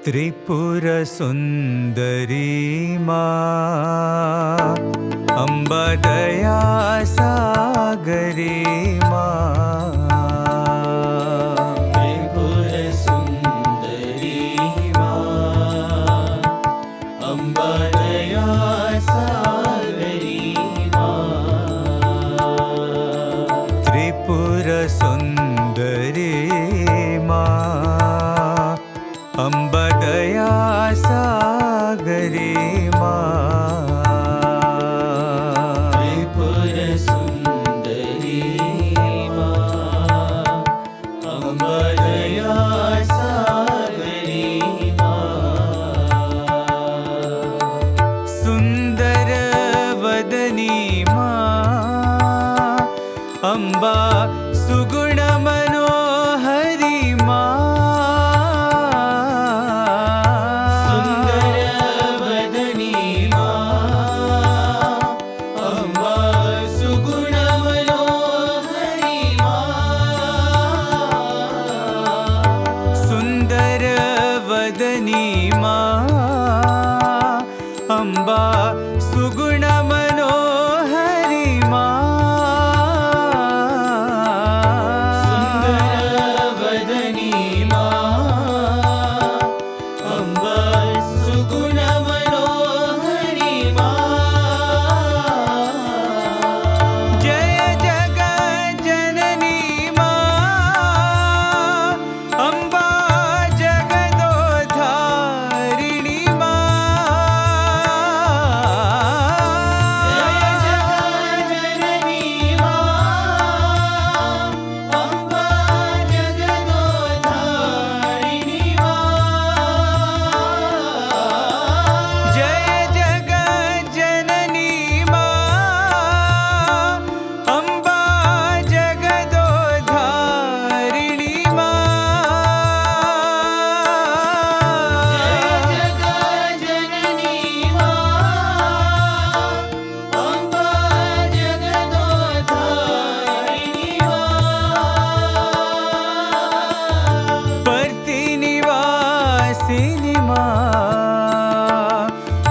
त्रिपुर सुंदरी माँ अम्बा दया सागरी माँ। त्रिपुर सुंदरी माँ अम्बा दया सागरी माँ। त्रिपुर सुंदरी माँ अम्बा दया सागरी माँ। त्रिपुर सुंदरी माँ अम्बा दया सागरी माँ। सुंदर वदनी माँ अम्बा सुगुण मनोहरी माँ। अम्बा सुगुण मनोहरी माँ। सुंदर वदनी माँ अम्बा सुगुण मनोहरी माँ। जय जगत जननी माँ अम्बा जगदोद्धारिणी माँ।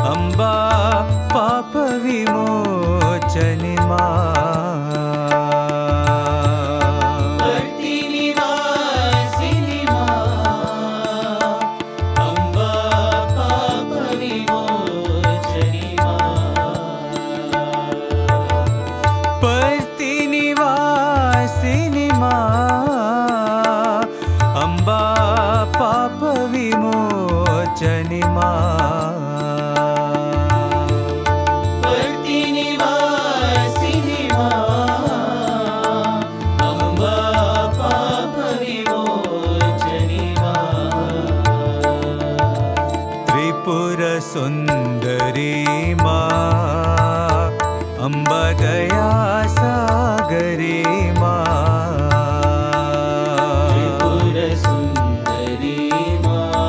अम्बा पाप विमोचनी माँ। भक्ति निवासिनी माँ अम्बा पाप विमोचनी माँ। पर्ति निवासिनी माँ अम्बा पाप विमोचनी माँ। पर्ति निवासिनी माँ अम्बा पाप विमोचनी माँ। त्रिपुर सुंदरी माँ अम्बा दया सागरी माँ। त्रिपुर सुंदरी माँ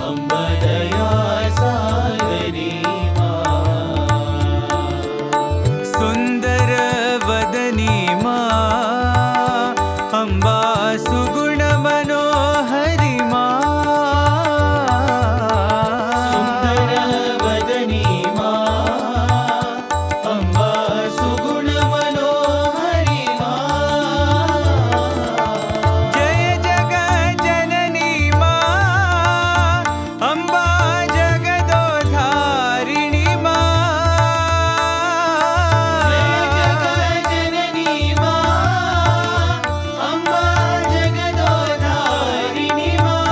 अम्बा दया सागरी माँ। सुंदर वदनी माँ अम्बा सुगुण मनोहरी माँ। सुंदर वदनी माँ अम्बा सुगुण मनोहरी माँ। जय जगत जननी माँ अम्बा जगदोद्धारिणी माँ। जय जगत जननी माँ अम्बा जगदोद्धारिणी माँ।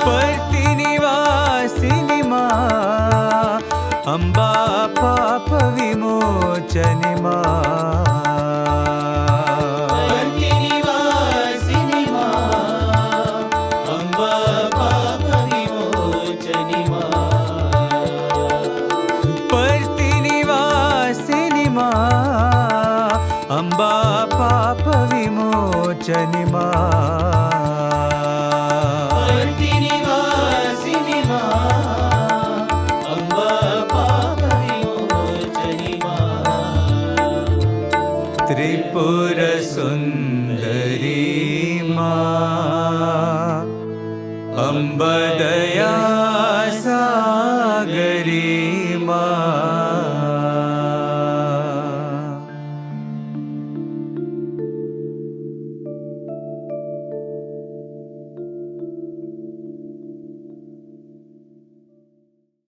पर्ति निवासिनी माँ अम्बा पाप विमोचनी माँ। पर्ति निवासिनी माँ अम्बा पाप विमोचनी माँ। पर्ति निवासिनी माँ अम्बा पाप विमोचनी माँ। पर्ति निवासिनी माँ अम्बा पाप विमोचनी माँ। त्रिपुर सुंदरी माँ અંબ દયા સાગરી માં